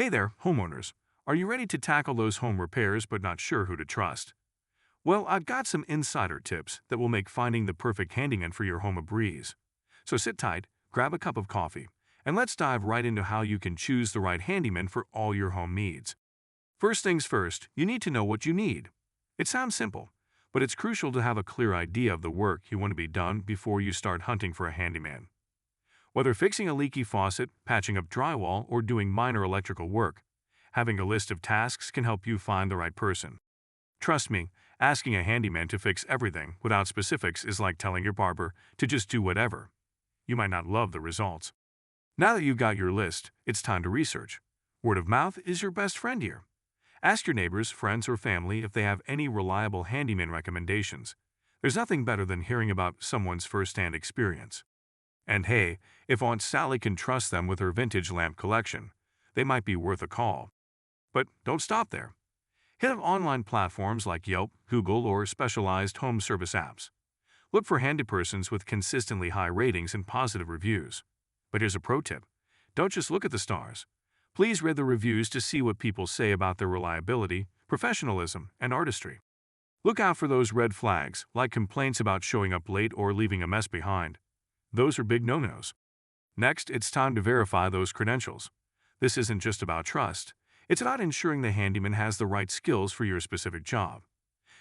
Hey there, homeowners. Are you ready to tackle those home repairs but not sure who to trust? Well, I've got some insider tips that will make finding the perfect handyman for your home a breeze. So sit tight, grab a cup of coffee, and let's dive right into how you can choose the right handyman for all your home needs. First things first, you need to know what you need. It sounds simple, but it's crucial to have a clear idea of the work you want to be done before you start hunting for a handyman. Whether fixing a leaky faucet, patching up drywall, or doing minor electrical work, having a list of tasks can help you find the right person. Trust me, asking a handyman to fix everything without specifics is like telling your barber to just do whatever. You might not love the results. Now that you've got your list, it's time to research. Word of mouth is your best friend here. Ask your neighbors, friends, or family if they have any reliable handyman recommendations. There's nothing better than hearing about someone's first-hand experience. And hey, if Aunt Sally can trust them with her vintage lamp collection, they might be worth a call. But don't stop there. Hit up online platforms like Yelp, Google, or specialized home service apps. Look for handy persons with consistently high ratings and positive reviews. But here's a pro tip. Don't just look at the stars. Please read the reviews to see what people say about their reliability, professionalism, and artistry. Look out for those red flags, like complaints about showing up late or leaving a mess behind. Those are big no-nos. Next, it's time to verify those credentials. This isn't just about trust. It's about ensuring the handyman has the right skills for your specific job.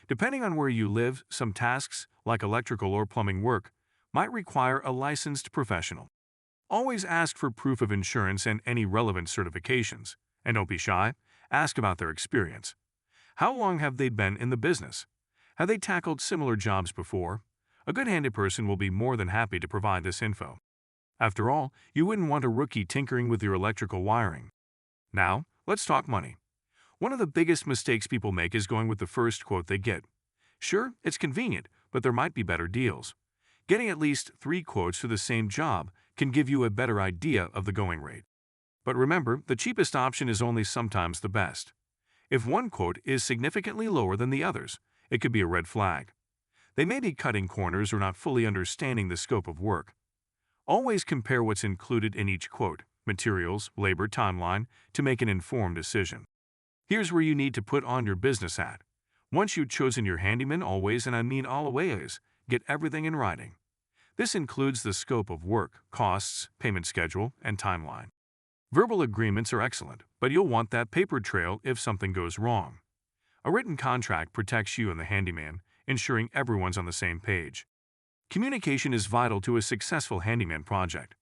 Depending on where you live, some tasks, like electrical or plumbing work, might require a licensed professional. Always ask for proof of insurance and any relevant certifications. And don't be shy, ask about their experience. How long have they been in the business? Have they tackled similar jobs before? A good handy person will be more than happy to provide this info. After all, you wouldn't want a rookie tinkering with your electrical wiring. Now, let's talk money. One of the biggest mistakes people make is going with the first quote they get. Sure, it's convenient, but there might be better deals. Getting at least 3 quotes for the same job can give you a better idea of the going rate. But remember, the cheapest option is only sometimes the best. If one quote is significantly lower than the others, it could be a red flag. They may be cutting corners or not fully understanding the scope of work. Always compare what's included in each quote, materials, labor, timeline, to make an informed decision. Here's where you need to put on your business hat. Once you've chosen your handyman, always, and I mean always, get everything in writing. This includes the scope of work, costs, payment schedule, and timeline. Verbal agreements are excellent, but you'll want that paper trail if something goes wrong. A written contract protects you and the handyman, ensuring everyone's on the same page. Communication is vital to a successful handyman project.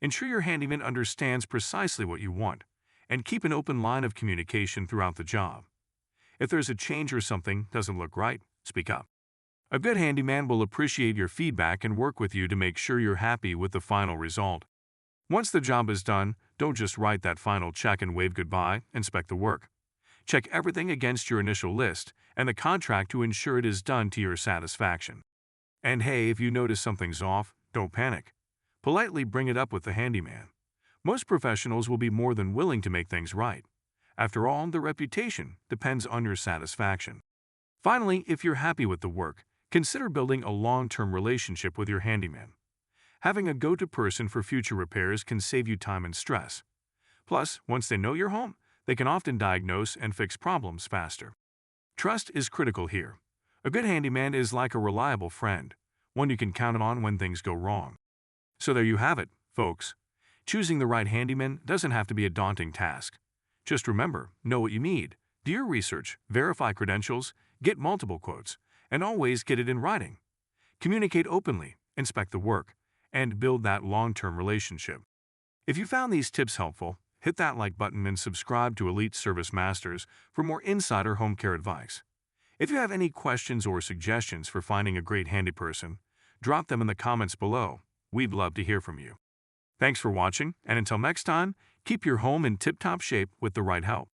Ensure your handyman understands precisely what you want, and keep an open line of communication throughout the job. If there's a change or something doesn't look right, speak up. A good handyman will appreciate your feedback and work with you to make sure you're happy with the final result. Once the job is done, don't just write that final check and wave goodbye, inspect the work. Check everything against your initial list and the contract to ensure it is done to your satisfaction. And hey, if you notice something's off, don't panic. Politely bring it up with the handyman. Most professionals will be more than willing to make things right. After all, the reputation depends on your satisfaction. Finally, if you're happy with the work, consider building a long-term relationship with your handyman. Having a go-to person for future repairs can save you time and stress. Plus, once they know your home, they can often diagnose and fix problems faster. Trust is critical here. A good handyman is like a reliable friend, one you can count on when things go wrong. So there you have it, folks. Choosing the right handyman doesn't have to be a daunting task. Just remember, know what you need, do your research, verify credentials, get multiple quotes, and always get it in writing. Communicate openly, inspect the work, and build that long-term relationship. If you found these tips helpful, hit that like button and subscribe to Elite Service Masters for more insider home care advice. If you have any questions or suggestions for finding a great handy person, drop them in the comments below. We'd love to hear from you. Thanks for watching, and until next time, keep your home in tip-top shape with the right help.